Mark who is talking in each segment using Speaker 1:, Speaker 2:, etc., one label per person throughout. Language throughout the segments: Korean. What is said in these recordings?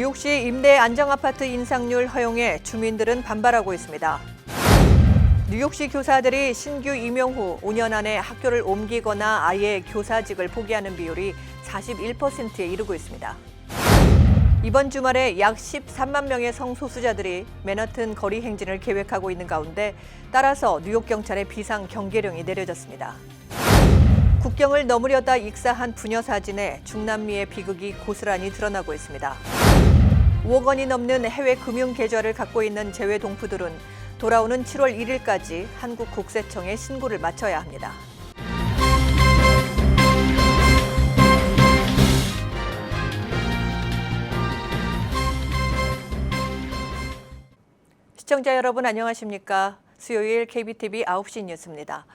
Speaker 1: 뉴욕시 임대 안정아파트 인상률 허용에 주민들은 반발하고 있습니다. 뉴욕시 교사들이 신규 임용 후 5년 안에 학교를 옮기거나 아예 교사직을 포기하는 비율이 41%에 이르고 있습니다. 이번 주말에 약 13만 명의 성소수자들이 맨하튼 거리 행진을 계획하고 있는 가운데 따라서 뉴욕 경찰의 비상 경계령이 내려졌습니다. 국경을 넘으려다 익사한 부녀 사진에 중남미의 비극이 고스란히 드러나고 있습니다. 5억 원이 넘는 해외 금융 계좌를 갖고 있는 재외 동포들은 돌아오는 7월 1일까지 한국 국세청에 신고를 마쳐야 합니다. 시청자 여러분 안녕하십니까? 수요일 KBTV 9시 뉴스입니다.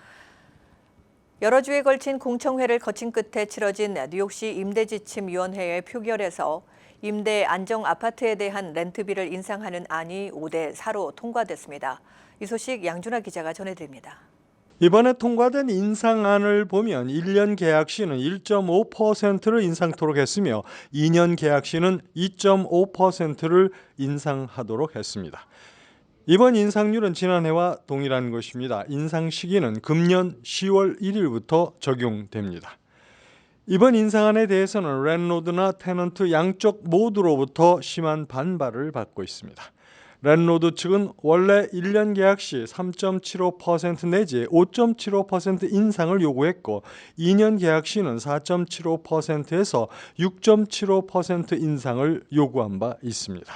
Speaker 1: 여러 주에 걸친 공청회를 거친 끝에 치러진 뉴욕시 임대지침위원회의 표결에서 임대 안정 아파트에 대한 렌트비를 인상하는 안이 5대 4로 통과됐습니다. 이 소식 양준하 기자가 전해드립니다.
Speaker 2: 이번에 통과된 인상안을 보면 1년 계약 시는 1.5%를 인상토록 했으며 2년 계약 시는 2.5%를 인상하도록 했습니다. 이번 인상률은 지난해와 동일한 것입니다. 인상 시기는 금년 10월 1일부터 적용됩니다. 이번 인상안에 대해서는 랜로드나 테넌트 양쪽 모두로부터 심한 반발을 받고 있습니다. 랜로드 측은 원래 1년 계약 시 3.75% 내지 5.75% 인상을 요구했고 2년 계약 시는 4.75%에서 6.75% 인상을 요구한 바 있습니다.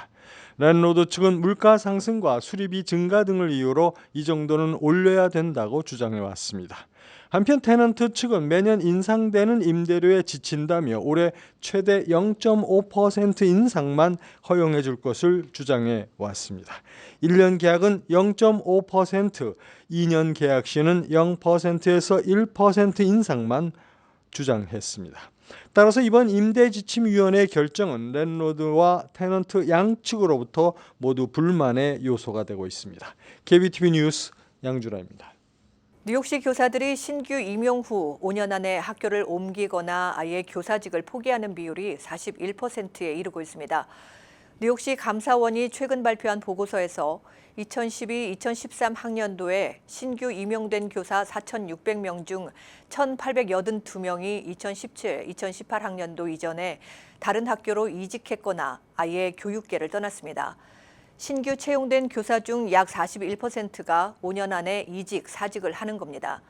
Speaker 2: 랜로드 측은 물가 상승과 수리비 증가 등을 이유로 이 정도는 올려야 된다고 주장해 왔습니다. 한편 테넌트 측은 매년 인상되는 임대료에 지친다며 올해 최대 0.5% 인상만 허용해 줄 것을 주장해 왔습니다. 1년 계약은 0.5%, 2년 계약 시는 0%에서 1% 인상만 주장했습니다. 따라서 이번 임대지침위원회의 결정은 랜로드와 테넌트 양측으로부터 모두 불만의 요소가 되고 있습니다. KBTV 뉴스 양준하입니다.
Speaker 1: 뉴욕시 교사들이 신규 임용 후 5년 안에 학교를 옮기거나 아예 교사직을 포기하는 비율이 41%에 이르고 있습니다. 뉴욕시 감사원이 최근 발표한 보고서에서 2012-2013 학년도에 신규 임용된 교사 4,600명 중 1,882명이 2017-2018 학년도 이전에 다른 학교로 이직했거나 아예 교육계를 떠났습니다. 신규 채용된 교사 중 약 41%가 5년 안에 이직, 사직을 하는 겁니다.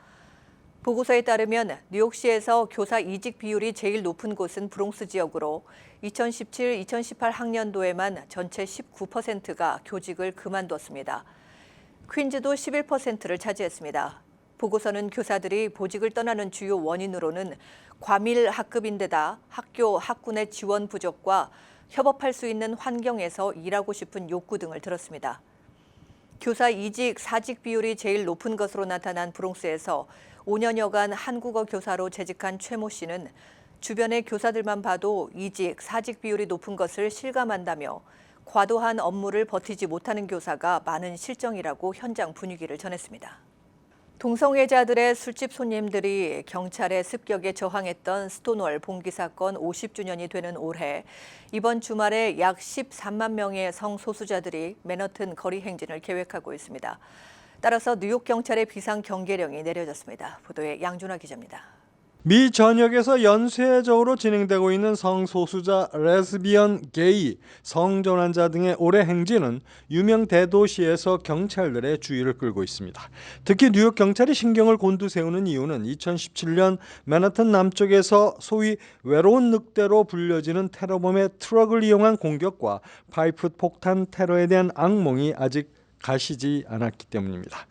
Speaker 1: 보고서에 따르면 뉴욕시에서 교사 이직 비율이 제일 높은 곳은 브롱스 지역으로 2017-2018 학년도에만 전체 19%가 교직을 그만뒀습니다. 퀸즈도 11%를 차지했습니다. 보고서는 교사들이 보직을 떠나는 주요 원인으로는 과밀 학급인데다 학교, 학군의 지원 부족과 협업할 수 있는 환경에서 일하고 싶은 욕구 등을 들었습니다. 교사 이직, 사직 비율이 제일 높은 것으로 나타난 브롱스에서 5년여간 한국어 교사로 재직한 최모 씨는 주변의 교사들만 봐도 이직, 사직 비율이 높은 것을 실감한다며 과도한 업무를 버티지 못하는 교사가 많은 실정이라고 현장 분위기를 전했습니다. 동성애자들의 술집 손님들이 경찰의 습격에 저항했던 스톤월 봉기 사건 50주년이 되는 올해 이번 주말에 약 13만 명의 성소수자들이 맨하튼 거리 행진을 계획하고 있습니다. 따라서 뉴욕 경찰의 비상 경계령이 내려졌습니다. 보도에 양준하 기자입니다.
Speaker 2: 미 전역에서 연쇄적으로 진행되고 있는 성소수자, 레즈비언, 게이, 성전환자 등의 올해 행진은 유명 대도시에서 경찰들의 주의를 끌고 있습니다. 특히 뉴욕 경찰이 신경을 곤두세우는 이유는 2017년 맨하튼 남쪽에서 소위 외로운 늑대로 불려지는 테러범의 트럭을 이용한 공격과 파이프 폭탄 테러에 대한 악몽이 아직 가시지 않았기 때문입니다.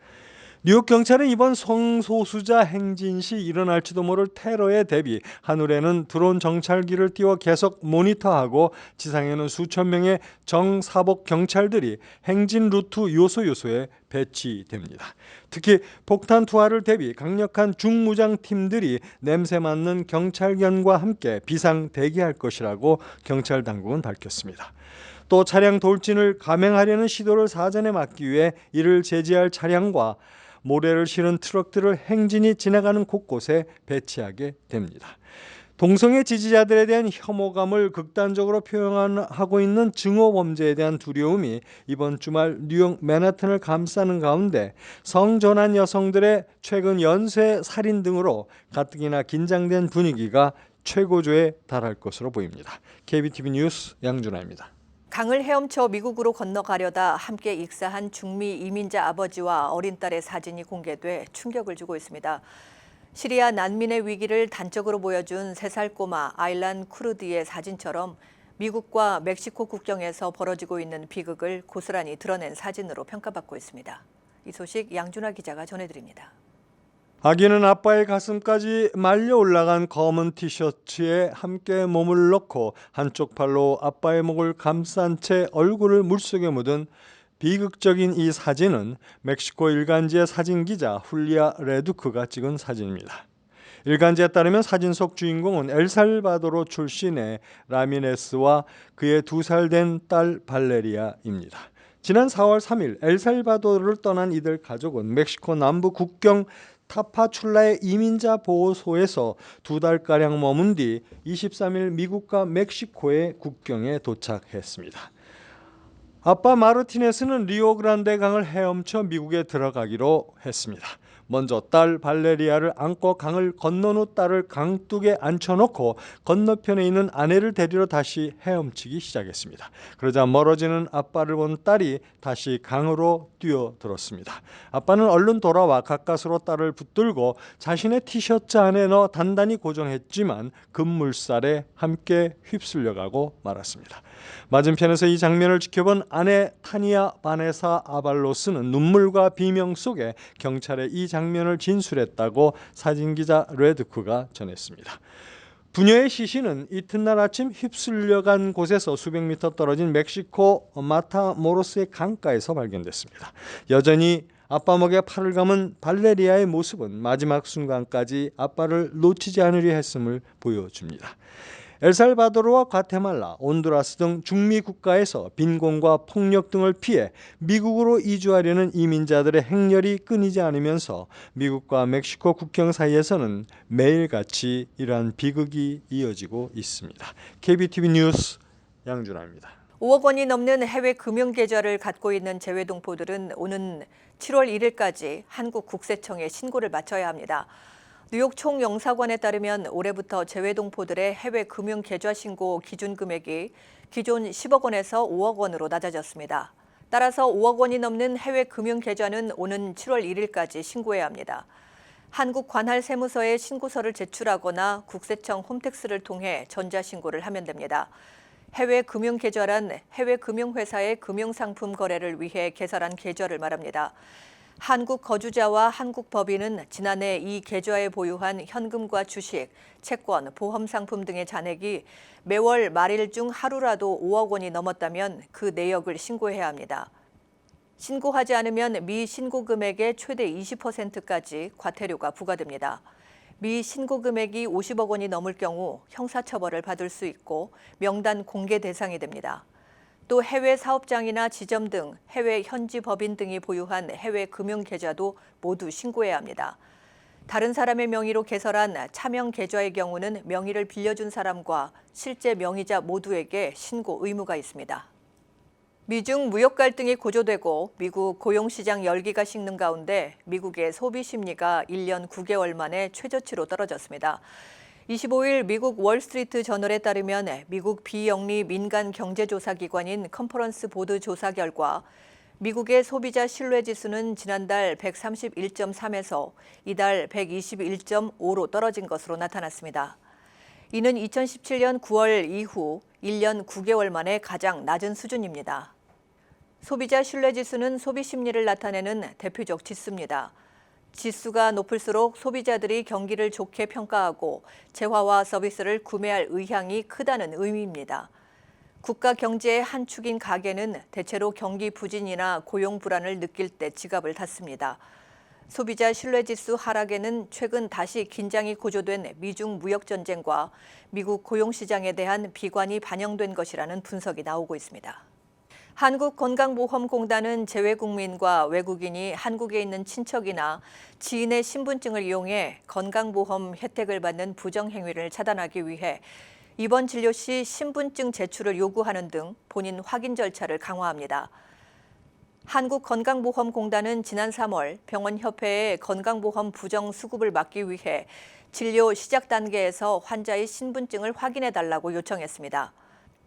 Speaker 2: 뉴욕 경찰은 이번 성소수자 행진 시 일어날지도 모를 테러에 대비 하늘에는 드론 정찰기를 띄워 계속 모니터하고 지상에는 수천 명의 정사복 경찰들이 행진 루트 요소에 배치됩니다. 특히 폭탄 투하를 대비 강력한 중무장 팀들이 냄새 맡는 경찰견과 함께 비상 대기할 것이라고 경찰 당국은 밝혔습니다. 또 차량 돌진을 감행하려는 시도를 사전에 막기 위해 이를 제지할 차량과 모래를 실은 트럭들을 행진이 지나가는 곳곳에 배치하게 됩니다. 동성애 지지자들에 대한 혐오감을 극단적으로 표현하고 있는 증오 범죄에 대한 두려움이 이번 주말 뉴욕 맨하튼을 감싸는 가운데 성전환 여성들의 최근 연쇄 살인 등으로 가뜩이나 긴장된 분위기가 최고조에 달할 것으로 보입니다. KBTV 뉴스 양준하입니다.
Speaker 1: 강을 헤엄쳐 미국으로 건너가려다 함께 익사한 중미 이민자 아버지와 어린 딸의 사진이 공개돼 충격을 주고 있습니다. 시리아 난민의 위기를 단적으로 보여준 3살 꼬마 아일란 쿠르드의 사진처럼 미국과 멕시코 국경에서 벌어지고 있는 비극을 고스란히 드러낸 사진으로 평가받고 있습니다. 이 소식 양준하 기자가 전해드립니다.
Speaker 2: 아기는 아빠의 가슴까지 말려 올라간 검은 티셔츠에 함께 몸을 넣고 한쪽 팔로 아빠의 목을 감싼 채 얼굴을 물속에 묻은 비극적인 이 사진은 멕시코 일간지의 사진기자 훌리아 레두크가 찍은 사진입니다. 일간지에 따르면 사진 속 주인공은 엘살바도르 출신의 라미네스와 그의 2살 된 딸 발레리아입니다. 지난 4월 3일 엘살바도르를 떠난 이들 가족은 멕시코 남부 국경 타파출라의 이민자 보호소에서 2달가량 머문 뒤 23일 미국과 멕시코의 국경에 도착했습니다. 아빠 마르티네스는 리오그란데 강을 헤엄쳐 미국에 들어가기로 했습니다. 먼저 딸 발레리아를 안고 강을 건넌 후 딸을 강둑에 앉혀놓고 건너편에 있는 아내를 데리러 다시 헤엄치기 시작했습니다. 그러자 멀어지는 아빠를 본 딸이 다시 강으로 뛰어들었습니다. 아빠는 얼른 돌아와 가까스로 딸을 붙들고 자신의 티셔츠 안에 넣어 단단히 고정했지만 급물살에 함께 휩쓸려가고 말았습니다. 맞은편에서 이 장면을 지켜본 아내 타니아 바네사 아발로스는 눈물과 비명 속에 경찰에 이 장면을 진술했다고 사진기자 레드크가 전했습니다. 부녀의 시신은 이튿날 아침 휩쓸려간 곳에서 수백 미터 떨어진 멕시코 마타모로스의 강가에서 발견됐습니다. 여전히 아빠 목에 팔을 감은 발레리아의 모습은 마지막 순간까지 아빠를 놓치지 않으려 했음을 보여줍니다. 엘살바도르와 과테말라, 온두라스 등 중미 국가에서 빈곤과 폭력 등을 피해 미국으로 이주하려는 이민자들의 행렬이 끊이지 않으면서 미국과 멕시코 국경 사이에서는 매일같이 이러한 비극이 이어지고 있습니다. KBTV 뉴스 양준하입니다.
Speaker 1: 5억 원이 넘는 해외 금융 계좌를 갖고 있는 재외동포들은 오는 7월 1일까지 한국 국세청에 신고를 마쳐야 합니다. 뉴욕 총영사관에 따르면 올해부터 재외동포들의 해외 금융 계좌 신고 기준 금액이 기존 10억 원에서 5억 원으로 낮아졌습니다. 따라서 5억 원이 넘는 해외 금융 계좌는 오는 7월 1일까지 신고해야 합니다. 한국 관할 세무서에 신고서를 제출하거나 국세청 홈택스를 통해 전자신고를 하면 됩니다. 해외 금융 계좌란 해외 금융회사의 금융상품 거래를 위해 개설한 계좌를 말합니다. 한국 거주자와 한국 법인은 지난해 이 계좌에 보유한 현금과 주식, 채권, 보험 상품 등의 잔액이 매월 말일 중 하루라도 5억 원이 넘었다면 그 내역을 신고해야 합니다. 신고하지 않으면 미신고 금액의 최대 20%까지 과태료가 부과됩니다. 미신고 금액이 50억 원이 넘을 경우 형사처벌을 받을 수 있고 명단 공개 대상이 됩니다. 또 해외 사업장이나 지점 등 해외 현지 법인 등이 보유한 해외 금융 계좌도 모두 신고해야 합니다. 다른 사람의 명의로 개설한 차명 계좌의 경우는 명의를 빌려준 사람과 실제 명의자 모두에게 신고 의무가 있습니다. 미중 무역 갈등이 고조되고 미국 고용시장 열기가 식는 가운데 미국의 소비 심리가 1년 9개월 만에 최저치로 떨어졌습니다. 25일 미국 월스트리트 저널에 따르면 미국 비영리 민간 경제조사기관인 컨퍼런스 보드 조사 결과 미국의 소비자 신뢰지수는 지난달 131.3에서 이달 121.5로 떨어진 것으로 나타났습니다. 이는 2017년 9월 이후 1년 9개월 만에 가장 낮은 수준입니다. 소비자 신뢰지수는 소비 심리를 나타내는 대표적 지수입니다. 지수가 높을수록 소비자들이 경기를 좋게 평가하고 재화와 서비스를 구매할 의향이 크다는 의미입니다. 국가 경제의 한 축인 가계는 대체로 경기 부진이나 고용 불안을 느낄 때 지갑을 닫습니다. 소비자 신뢰지수 하락에는 최근 다시 긴장이 고조된 미중 무역 전쟁과 미국 고용 시장에 대한 비관이 반영된 것이라는 분석이 나오고 있습니다. 한국건강보험공단은 재외국민과 외국인이 한국에 있는 친척이나 지인의 신분증을 이용해 건강보험 혜택을 받는 부정행위를 차단하기 위해 입원 진료 시 신분증 제출을 요구하는 등 본인 확인 절차를 강화합니다. 한국건강보험공단은 지난 3월 병원협회에 건강보험 부정 수급을 막기 위해 진료 시작 단계에서 환자의 신분증을 확인해달라고 요청했습니다.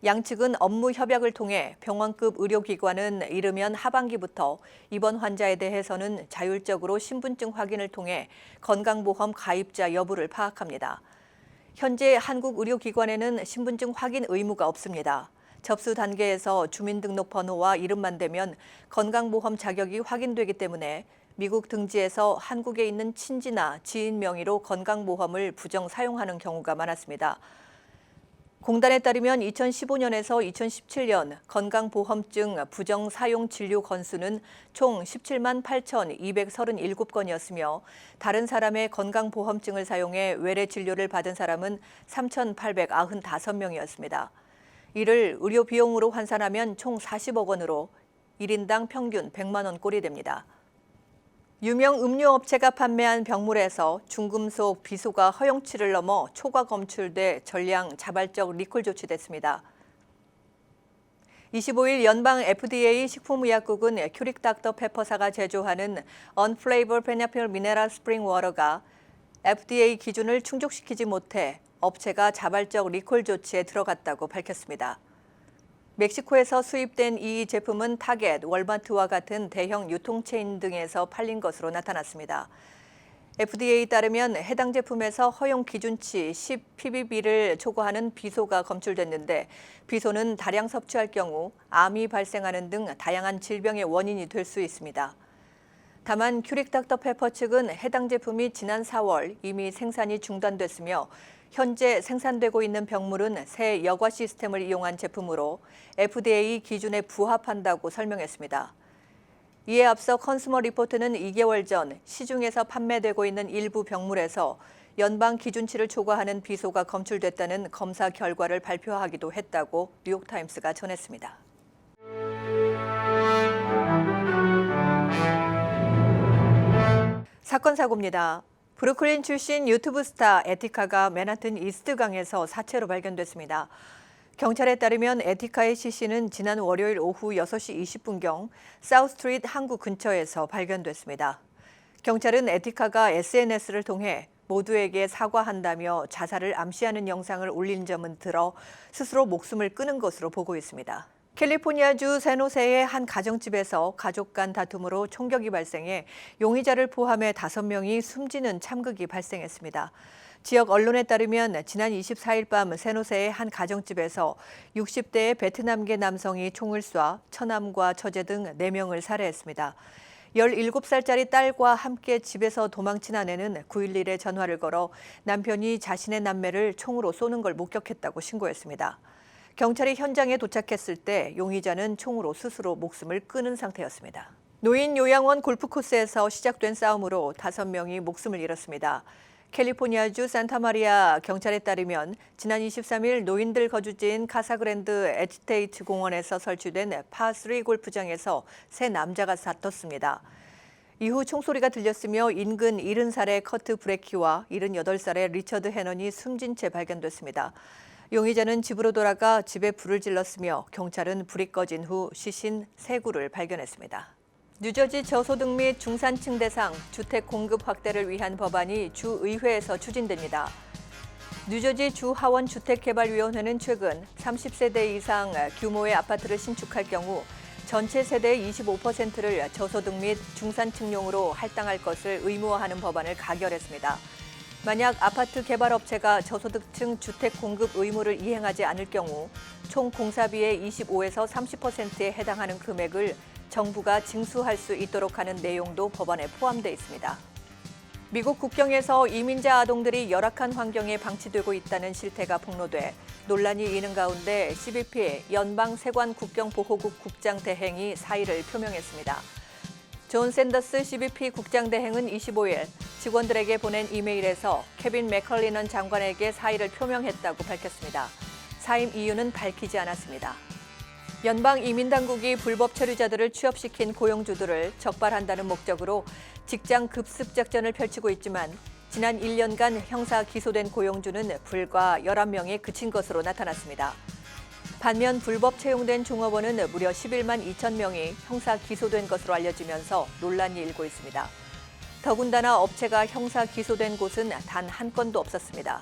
Speaker 1: 양측은 업무 협약을 통해 병원급 의료기관은 이르면 하반기부터 입원 환자에 대해서는 자율적으로 신분증 확인을 통해 건강보험 가입자 여부를 파악합니다. 현재 한국 의료기관에는 신분증 확인 의무가 없습니다. 접수 단계에서 주민등록번호와 이름만 되면 건강보험 자격이 확인되기 때문에 미국 등지에서 한국에 있는 친지나 지인 명의로 건강보험을 부정 사용하는 경우가 많았습니다. 공단에 따르면 2015년에서 2017년 건강보험증 부정 사용 진료 건수는 총 17만 8,237건이었으며 다른 사람의 건강보험증을 사용해 외래 진료를 받은 사람은 3,895명이었습니다. 이를 의료 비용으로 환산하면 총 40억 원으로 1인당 평균 100만 원 꼴이 됩니다. 유명 음료업체가 판매한 병물에서 중금속 비소가 허용치를 넘어 초과 검출돼 전량 자발적 리콜 조치됐습니다. 25일 연방 FDA 식품의약국은 큐릭 닥터 페퍼사가 제조하는 언플레이버 파인애플 미네랄 스프링 워터가 FDA 기준을 충족시키지 못해 업체가 자발적 리콜 조치에 들어갔다고 밝혔습니다. 멕시코에서 수입된 이 제품은 타겟, 월마트와 같은 대형 유통체인 등에서 팔린 것으로 나타났습니다. FDA에 따르면 해당 제품에서 허용 기준치 10ppb를 초과하는 비소가 검출됐는데 비소는 다량 섭취할 경우 암이 발생하는 등 다양한 질병의 원인이 될 수 있습니다. 다만 큐릭 닥터 페퍼 측은 해당 제품이 지난 4월 이미 생산이 중단됐으며 현재 생산되고 있는 병물은 새 여과 시스템을 이용한 제품으로 FDA 기준에 부합한다고 설명했습니다. 이에 앞서 컨슈머 리포트는 2개월 전 시중에서 판매되고 있는 일부 병물에서 연방 기준치를 초과하는 비소가 검출됐다는 검사 결과를 발표하기도 했다고 뉴욕타임스가 전했습니다. 사건 사고입니다. 브루클린 출신 유튜브 스타 에티카가 맨하튼 이스트강에서 사체로 발견됐습니다. 경찰에 따르면 에티카의 시신은 지난 월요일 오후 6시 20분경 사우스트리트 항구 근처에서 발견됐습니다. 경찰은 에티카가 SNS를 통해 모두에게 사과한다며 자살을 암시하는 영상을 올린 점은 들어 스스로 목숨을 끊은 것으로 보고 있습니다. 캘리포니아주 샌호세의 한 가정집에서 가족 간 다툼으로 총격이 발생해 용의자를 포함해 5명이 숨지는 참극이 발생했습니다. 지역 언론에 따르면 지난 24일 밤 샌호세의 한 가정집에서 60대의 베트남계 남성이 총을 쏴 처남과 처제 등 4명을 살해했습니다. 17살짜리 딸과 함께 집에서 도망친 아내는 911에 전화를 걸어 남편이 자신의 남매를 총으로 쏘는 걸 목격했다고 신고했습니다. 경찰이 현장에 도착했을 때 용의자는 총으로 스스로 목숨을 끊은 상태였습니다. 노인 요양원 골프 코스에서 시작된 싸움으로 5명이 목숨을 잃었습니다. 캘리포니아주 산타마리아 경찰에 따르면 지난 23일 노인들 거주지인 카사그랜드 에스테이트 공원에서 설치된 파3 골프장에서 3 남자가 다퉜습니다. 이후 총소리가 들렸으며 인근 70살의 커트 브레키와 78살의 리처드 해넌이 숨진 채 발견됐습니다. 용의자는 집으로 돌아가 집에 불을 질렀으며 경찰은 불이 꺼진 후 시신 3구를 발견했습니다. 뉴저지 저소득 및 중산층 대상 주택 공급 확대를 위한 법안이 주의회에서 추진됩니다. 뉴저지 주하원 주택개발위원회는 최근 30세대 이상 규모의 아파트를 신축할 경우 전체 세대의 25%를 저소득 및 중산층용으로 할당할 것을 의무화하는 법안을 가결했습니다. 만약 아파트 개발업체가 저소득층 주택 공급 의무를 이행하지 않을 경우 총 공사비의 25에서 30%에 해당하는 금액을 정부가 징수할 수 있도록 하는 내용도 법안에 포함되어 있습니다. 미국 국경에서 이민자 아동들이 열악한 환경에 방치되고 있다는 실태가 폭로돼 논란이 이는 가운데 CBP 연방세관 국경보호국 국장 대행이 사의를 표명했습니다. 존 샌더스 CBP 국장 대행은 25일 직원들에게 보낸 이메일에서 케빈 맥컬리넌 장관에게 사의를 표명했다고 밝혔습니다. 사임 이유는 밝히지 않았습니다. 연방 이민당국이 불법 체류자들을 취업시킨 고용주들을 적발한다는 목적으로 직장 급습 작전을 펼치고 있지만 지난 1년간 형사 기소된 고용주는 불과 11명에 그친 것으로 나타났습니다. 반면 불법 채용된 종업원은 무려 11만 2천 명이 형사 기소된 것으로 알려지면서 논란이 일고 있습니다. 더군다나 업체가 형사 기소된 곳은 단 한 건도 없었습니다.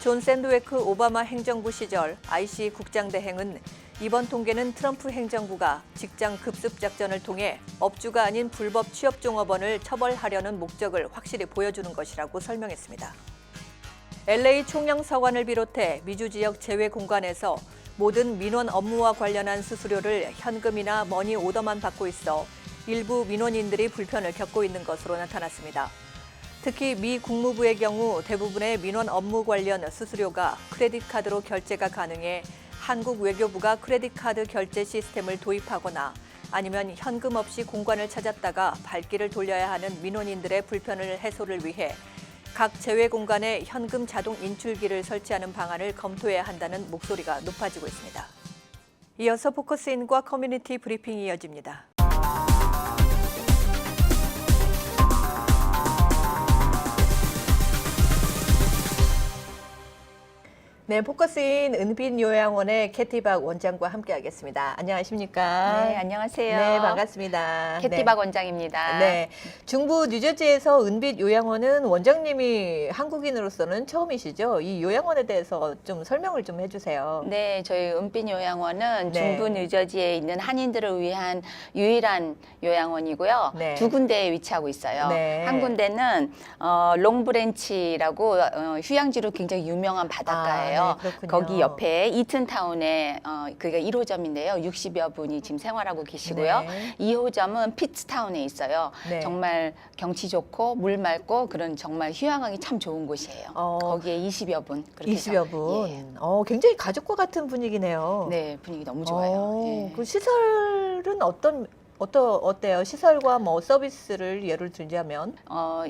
Speaker 1: 존 샌드웨크 오바마 행정부 시절 IC 국장 대행은 이번 통계는 트럼프 행정부가 직장 급습 작전을 통해 업주가 아닌 불법 취업 종업원을 처벌하려는 목적을 확실히 보여주는 것이라고 설명했습니다. LA 총영서관을 비롯해 미주 지역 제외 공간에서 모든 민원 업무와 관련한 수수료를 현금이나 머니 오더만 받고 있어 일부 민원인들이 불편을 겪고 있는 것으로 나타났습니다. 특히 미 국무부의 경우 대부분의 민원 업무 관련 수수료가 크레딧 카드로 결제가 가능해 한국 외교부가 크레딧 카드 결제 시스템을 도입하거나 아니면 현금 없이 공간을 찾았다가 발길을 돌려야 하는 민원인들의 불편을 해소를 위해 각 제외 공간에 현금 자동 인출기를 설치하는 방안을 검토해야 한다는 목소리가 높아지고 있습니다. 이어서 포커스인과 커뮤니티 브리핑이 이어집니다. 네, 포커스인 은빛요양원의 캐티박 원장과 함께하겠습니다. 안녕하십니까?
Speaker 3: 네, 안녕하세요.
Speaker 1: 네, 반갑습니다.
Speaker 3: 캐티박 원장입니다.
Speaker 1: 네, 중부 뉴저지에서 은빛요양원은 원장님이 한국인으로서는 처음이시죠? 이 요양원에 대해서 좀 설명을 좀 해주세요.
Speaker 3: 네, 저희 은빛 요양원은
Speaker 1: 네.
Speaker 3: 중부 뉴저지에 있는 한인들을 위한 유일한 요양원이고요.
Speaker 1: 네.
Speaker 3: 두 군데에 위치하고 있어요.
Speaker 1: 네.
Speaker 3: 한 군데는 롱브랜치라고 휴양지로 굉장히 유명한 바닷가예요.
Speaker 1: 아, 네, 그렇군요.
Speaker 3: 거기 옆에 이튼타운에 그게 1호점인데요. 60여 분이 지금 생활하고 계시고요.
Speaker 1: 네.
Speaker 3: 2호점은 피츠타운에 있어요.
Speaker 1: 네.
Speaker 3: 정말 경치 좋고 물 맑고 그런 정말 휴양하기 참 좋은 곳이에요.
Speaker 1: 거기에
Speaker 3: 거기에 20여 분 그렇게
Speaker 1: 20여 분.
Speaker 3: 예.
Speaker 1: 굉장히 가족과 같은 분위기네요.
Speaker 3: 네, 분위기 너무 좋아요. 예.
Speaker 1: 그 시설은 어때요? 시설과 뭐 서비스를 예를 들자면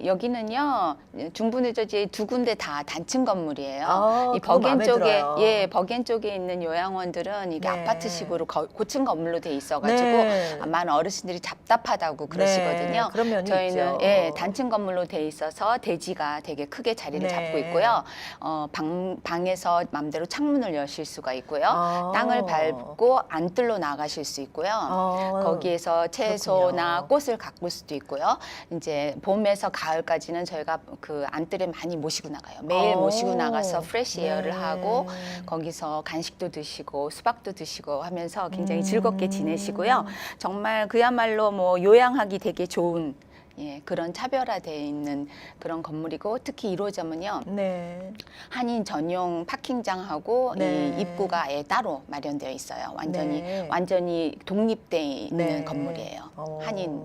Speaker 3: 여기는요 중부 뉴저지의 두 군데 다 단층 건물이에요.
Speaker 1: 아,
Speaker 3: 이
Speaker 1: 그거
Speaker 3: 버겐
Speaker 1: 마음에
Speaker 3: 쪽에
Speaker 1: 들어요.
Speaker 3: 버겐 쪽에 있는 요양원들은 이게
Speaker 1: 네.
Speaker 3: 아파트식으로 고층 건물로 돼 있어가지고
Speaker 1: 네.
Speaker 3: 많은 어르신들이 답답하다고 그러시거든요.
Speaker 1: 네, 그런 면이
Speaker 3: 저희는
Speaker 1: 있죠.
Speaker 3: 단층 건물로 돼 있어서 대지가 되게 크게 자리를
Speaker 1: 네.
Speaker 3: 잡고 있고요. 방에서 마음대로 창문을 여실 수가 있고요. 땅을 밟고 안뜰로 나가실 수 있고요. 거기에서 채소나
Speaker 1: 그렇군요.
Speaker 3: 꽃을 가꿀 수도 있고요. 이제 봄에서 가을까지는 저희가 그 안뜰에 많이 모시고 나가요. 매일 모시고 나가서 프레시 에어를
Speaker 1: 네.
Speaker 3: 하고 거기서 간식도 드시고 수박도 드시고 하면서 굉장히 즐겁게 지내시고요. 정말 그야말로 뭐 요양하기 되게 좋은 그런 차별화되어 있는 그런 건물이고 특히 1호점은요.
Speaker 1: 네.
Speaker 3: 한인 전용 파킹장하고
Speaker 1: 네.
Speaker 3: 이 입구가 아예 따로 마련되어 있어요.
Speaker 1: 네.
Speaker 3: 완전히 독립되어 있는
Speaker 1: 네.
Speaker 3: 건물이에요. 한인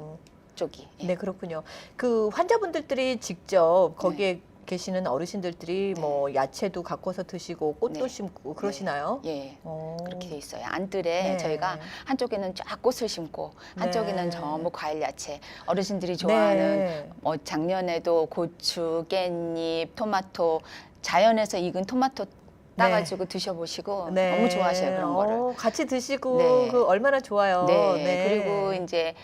Speaker 3: 쪽이. 예.
Speaker 1: 네, 그렇군요. 그 환자분들이 직접 거기에 계시는 어르신들이 뭐 야채도 가꿔서 드시고 꽃도
Speaker 3: 네.
Speaker 1: 심고 그러시나요?
Speaker 3: 예.
Speaker 1: 어.
Speaker 3: 그렇게 돼 있어요. 안뜰에
Speaker 1: 네.
Speaker 3: 저희가 한쪽에는 쫙 꽃을 심고 한쪽에는
Speaker 1: 네.
Speaker 3: 전부 과일 야채. 어르신들이 좋아하는 작년에도 고추, 깻잎, 토마토 자연에서 익은 토마토 따가지고 드셔보시고
Speaker 1: 네.
Speaker 3: 너무 좋아하셔요 그런 거를.
Speaker 1: 같이 드시고
Speaker 3: 네.
Speaker 1: 그 얼마나 좋아요.
Speaker 3: 네. 그리고 이제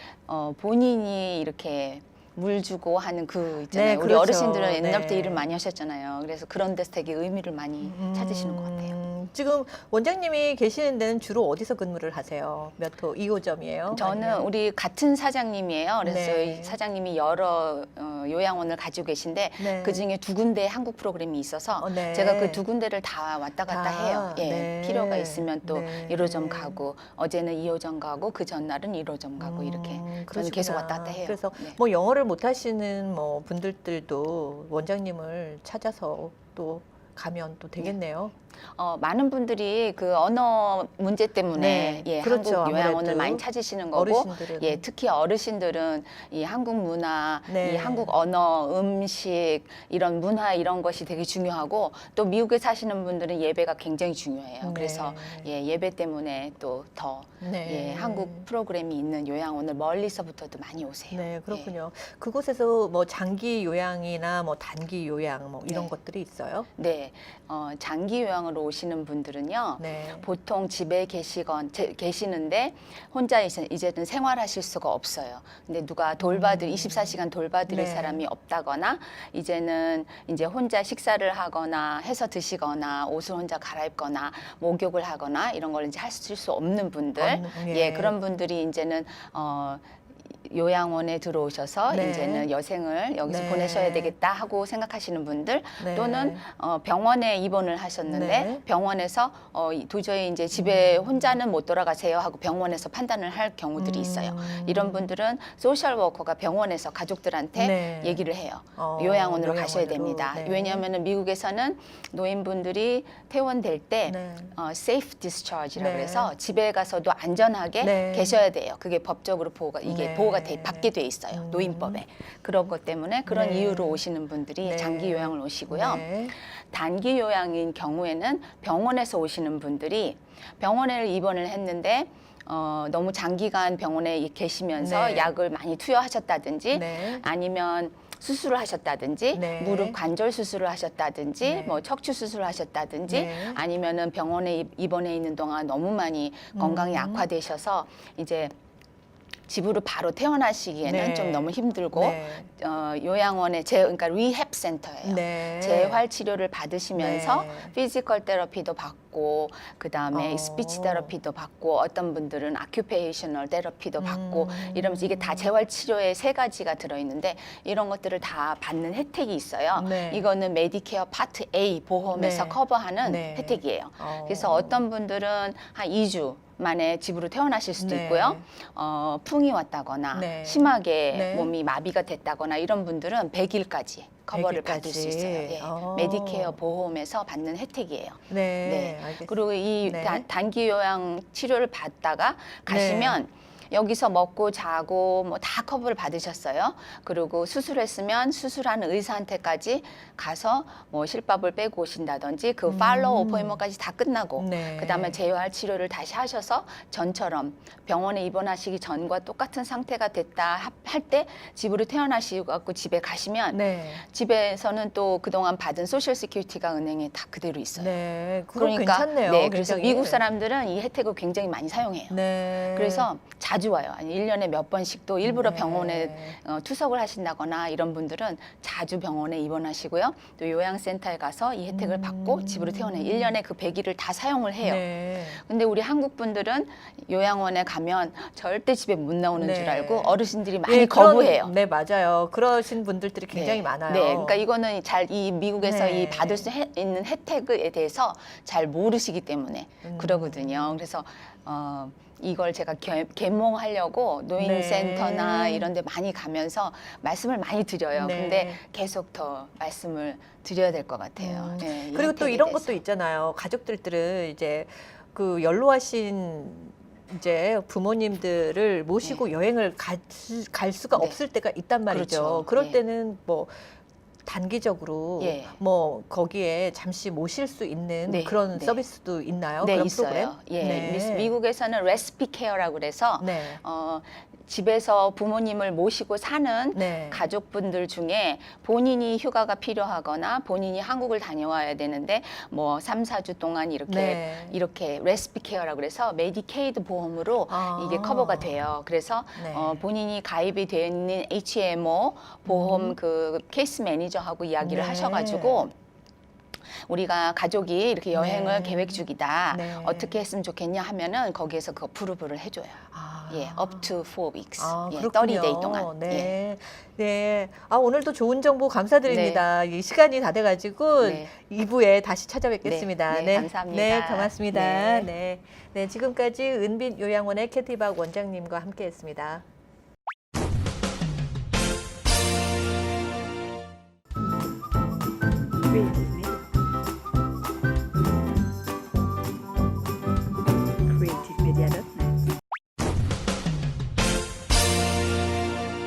Speaker 3: 본인이 이렇게 물 주고 하는 그 있잖아요.
Speaker 1: 네,
Speaker 3: 우리
Speaker 1: 그렇죠.
Speaker 3: 어르신들은 옛날부터
Speaker 1: 네.
Speaker 3: 일을 많이 하셨잖아요. 그래서 그런 데서 되게 의미를 많이 찾으시는 것 같아요.
Speaker 1: 지금 원장님이 계시는 데는 주로 어디서 근무를 하세요? 몇 호? 2호점이에요?
Speaker 3: 저는 우리 같은 사장님이에요. 그래서
Speaker 1: 네.
Speaker 3: 이 사장님이 여러 요양원을 가지고 계신데
Speaker 1: 네.
Speaker 3: 그중에 두 군데 한국 프로그램이 있어서
Speaker 1: 네.
Speaker 3: 제가 그 두 군데를 다 왔다 갔다
Speaker 1: 다,
Speaker 3: 해요. 예,
Speaker 1: 네.
Speaker 3: 필요가 있으면 또
Speaker 1: 네.
Speaker 3: 1호점 가고 어제는 2호점 가고 그 전날은 1호점 가고 이렇게 저는
Speaker 1: 그러시구나.
Speaker 3: 계속 왔다 갔다 해요.
Speaker 1: 그래서
Speaker 3: 네.
Speaker 1: 뭐 영어를 못 하시는 뭐 분들도 원장님을 찾아서 또 가면 또 되겠네요.
Speaker 3: 많은 분들이 그 언어 문제 때문에
Speaker 1: 네, 그렇죠.
Speaker 3: 한국 요양원을
Speaker 1: 아무래도
Speaker 3: 많이 찾으시는 거고
Speaker 1: 어르신들은.
Speaker 3: 특히 어르신들은 이 한국 문화,
Speaker 1: 네.
Speaker 3: 이 한국 언어, 음식 이런 문화 이런 것이 되게 중요하고 또 미국에 사시는 분들은 예배가 굉장히 중요해요.
Speaker 1: 네.
Speaker 3: 그래서 예배 때문에 또 더
Speaker 1: 네.
Speaker 3: 한국 프로그램이 있는 요양원을 멀리서부터도 많이 오세요.
Speaker 1: 네, 그렇군요. 그곳에서 뭐 장기 요양이나 뭐 단기 요양 뭐 이런
Speaker 3: 네.
Speaker 1: 것들이 있어요?
Speaker 3: 네, 장기 요양은 요양으로 오시는 분들은요.
Speaker 1: 네.
Speaker 3: 보통 집에 계시는데 혼자 이제는 생활하실 수가 없어요. 근데 누가 24시간 돌봐드릴
Speaker 1: 네.
Speaker 3: 사람이 없다거나 이제는 이제 혼자 식사를 하거나 해서 드시거나 옷을 혼자 갈아입거나 목욕을 하거나 이런 걸 이제 하실 수 없는 분들, 예, 그런 분들이 이제는 요양원에 들어오셔서
Speaker 1: 네.
Speaker 3: 이제는 여생을 여기서
Speaker 1: 네.
Speaker 3: 보내셔야 되겠다 하고 생각하시는 분들
Speaker 1: 네.
Speaker 3: 또는 병원에 입원을 하셨는데
Speaker 1: 네.
Speaker 3: 병원에서 도저히 이제 집에 혼자는 못 돌아가세요 하고 병원에서 판단을 할 경우들이 있어요. 이런 분들은 소셜 워커가 병원에서 가족들한테
Speaker 1: 네.
Speaker 3: 얘기를 해요. 요양원으로 가셔야
Speaker 1: 요양원으로.
Speaker 3: 됩니다.
Speaker 1: 네.
Speaker 3: 왜냐하면 미국에서는 노인분들이 퇴원될 때
Speaker 1: 네.
Speaker 3: safe discharge라고
Speaker 1: 네.
Speaker 3: 해서 집에 가서도 안전하게
Speaker 1: 네.
Speaker 3: 계셔야 돼요. 그게 법적으로 이게
Speaker 1: 네.
Speaker 3: 보호가 받게 돼 있어요. 노인법에. 그런 것 때문에 그런
Speaker 1: 네.
Speaker 3: 이유로 오시는 분들이
Speaker 1: 네.
Speaker 3: 장기 요양을 오시고요.
Speaker 1: 네.
Speaker 3: 단기 요양인 경우에는 병원에서 오시는 분들이 병원에 입원을 했는데 너무 장기간 병원에 계시면서
Speaker 1: 네.
Speaker 3: 약을 많이 투여하셨다든지
Speaker 1: 네.
Speaker 3: 아니면 수술을 하셨다든지
Speaker 1: 네.
Speaker 3: 무릎 관절 수술을 하셨다든지
Speaker 1: 네.
Speaker 3: 뭐 척추 수술을 하셨다든지
Speaker 1: 네.
Speaker 3: 아니면은 병원에 입원해 있는 동안 너무 많이 건강이 악화되셔서 이제 집으로 바로 퇴원하시기에는
Speaker 1: 네.
Speaker 3: 좀 너무 힘들고
Speaker 1: 네.
Speaker 3: 요양원에 그러니까 리헵 센터예요.
Speaker 1: 네.
Speaker 3: 재활 치료를 받으시면서
Speaker 1: 네.
Speaker 3: 피지컬 테라피도 받고 그다음에 스피치 테라피도 받고 어떤 분들은 아큐페이셔널 테라피도 받고 이러면서 이게 다 재활 치료의 3가지가 들어 있는데 이런 것들을 다 받는 혜택이 있어요.
Speaker 1: 네.
Speaker 3: 이거는 메디케어 파트 A 보험에서
Speaker 1: 네.
Speaker 3: 커버하는
Speaker 1: 네.
Speaker 3: 혜택이에요. 그래서 어떤 분들은 한 2주 만에 집으로 퇴원하실 수도
Speaker 1: 네.
Speaker 3: 있고요. 풍이 왔다거나
Speaker 1: 네.
Speaker 3: 심하게
Speaker 1: 네.
Speaker 3: 몸이 마비가 됐다거나 이런 분들은 100일까지 커버를
Speaker 1: 100일까지.
Speaker 3: 받을 수 있어요. 예. 메디케어 보험에서 받는 혜택이에요.
Speaker 1: 네. 알겠습니다.
Speaker 3: 그리고 이
Speaker 1: 네.
Speaker 3: 단기 요양 치료를 받다가 가시면 여기서 먹고 자고 뭐 다 커버를 받으셨어요. 그리고 수술했으면 수술하는 의사한테까지 가서 뭐 실밥을 빼고 오신다든지 그 팔로우 어포인먼트까지 다 끝나고
Speaker 1: 네.
Speaker 3: 그다음에 재활 치료를 다시 하셔서 전처럼 병원에 입원하시기 전과 똑같은 상태가 됐다 할 때 집으로 퇴원하시고 갖고 집에 가시면
Speaker 1: 네.
Speaker 3: 집에서는 또 그동안 받은 소셜 시큐리티가 은행에 다 그대로 있어요.
Speaker 1: 네. 그거 괜찮네요.
Speaker 3: 네, 그래서
Speaker 1: 굉장히.
Speaker 3: 미국 사람들은 이 혜택을 굉장히 많이 사용해요.
Speaker 1: 네.
Speaker 3: 그래서 자주 와요. 아니 1년에 몇 번씩 또 일부러
Speaker 1: 네.
Speaker 3: 병원에 투석을 하신다거나 이런 분들은 자주 병원에 입원하시고요. 또 요양센터에 가서 이 혜택을 받고 집으로 퇴원해요. 1년에 그 100일을 다 사용을 해요.
Speaker 1: 네.
Speaker 3: 근데 우리 한국 분들은 요양원에 가면 절대 집에 못 나오는
Speaker 1: 네.
Speaker 3: 줄 알고 어르신들이 많이
Speaker 1: 예,
Speaker 3: 거부해요.
Speaker 1: 네, 맞아요. 그러신 분들이 굉장히
Speaker 3: 네.
Speaker 1: 많아요.
Speaker 3: 네, 그러니까 이거는 이 미국에서
Speaker 1: 네.
Speaker 3: 이 받을 수 있는 혜택에 대해서 잘 모르시기 때문에 그러거든요. 그래서 이걸 제가 계몽하려고 노인센터나
Speaker 1: 네.
Speaker 3: 이런 데 많이 가면서 말씀을 많이 드려요.
Speaker 1: 네.
Speaker 3: 근데 계속 더 말씀을 드려야 될 것 같아요. 네, 이
Speaker 1: 그리고 또
Speaker 3: 혜택에
Speaker 1: 이런
Speaker 3: 대해서.
Speaker 1: 것도 있잖아요. 가족들은 이제 그 연로하신 이제 부모님들을 모시고 여행을 갈 수가
Speaker 3: 네.
Speaker 1: 없을 때가 있단 말이죠.
Speaker 3: 그렇죠.
Speaker 1: 그럴
Speaker 3: 예.
Speaker 1: 때는 뭐 단기적으로
Speaker 3: 예.
Speaker 1: 뭐 거기에 잠시 모실 수 있는
Speaker 3: 네,
Speaker 1: 그런
Speaker 3: 네.
Speaker 1: 서비스도 있나요?
Speaker 3: 네,
Speaker 1: 그런
Speaker 3: 있어요.
Speaker 1: 프로그램?
Speaker 3: 예,
Speaker 1: 네.
Speaker 3: 미국에서는 레시피 케어라고 그래서
Speaker 1: 네.
Speaker 3: 집에서 부모님을 모시고 사는
Speaker 1: 네.
Speaker 3: 가족분들 중에 본인이 휴가가 필요하거나 본인이 한국을 다녀와야 되는데 뭐 3, 4주 동안
Speaker 1: 네.
Speaker 3: 이렇게 레시피 케어라고 그래서 메디케이드 보험으로 이게 커버가 돼요. 그래서
Speaker 1: 네.
Speaker 3: 본인이 가입이 되어 있는 HMO 보험 그 케이스 매니저하고 이야기를
Speaker 1: 네.
Speaker 3: 하셔가지고 우리가 가족이 이렇게 여행을
Speaker 1: 네.
Speaker 3: 계획 중이다.
Speaker 1: 네.
Speaker 3: 어떻게 했으면 좋겠냐 하면은 거기에서 그 어프로브를 해줘요. 예, up to 4 weeks. 예,
Speaker 1: 그렇군요.
Speaker 3: 30day 동안.
Speaker 1: 네.
Speaker 3: 예.
Speaker 1: 네. 오늘도 좋은 정보 감사드립니다. 이 시간이 다 돼가지고
Speaker 3: 네.
Speaker 1: 2부에 다시 찾아뵙겠습니다.
Speaker 3: 네, 감사합니다.
Speaker 1: 네, 고맙습니다.
Speaker 3: 네.
Speaker 1: 네. 네, 지금까지 은빛 요양원의 캐티박 원장님과 함께했습니다.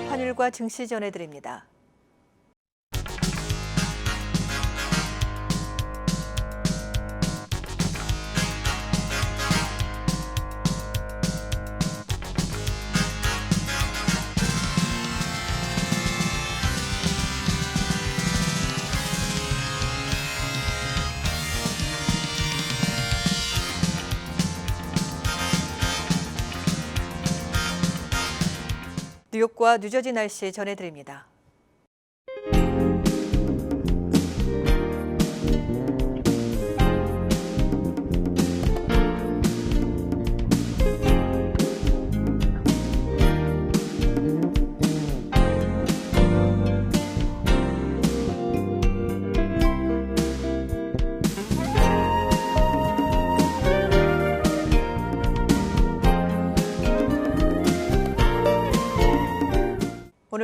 Speaker 1: 환율과 증시 전해드립니다. 뉴욕과 뉴저지 날씨 전해드립니다.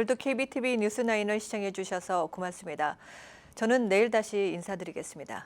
Speaker 1: 오늘도 KBTV 뉴스9을 시청해 주셔서 고맙습니다. 저는 내일 다시 인사드리겠습니다.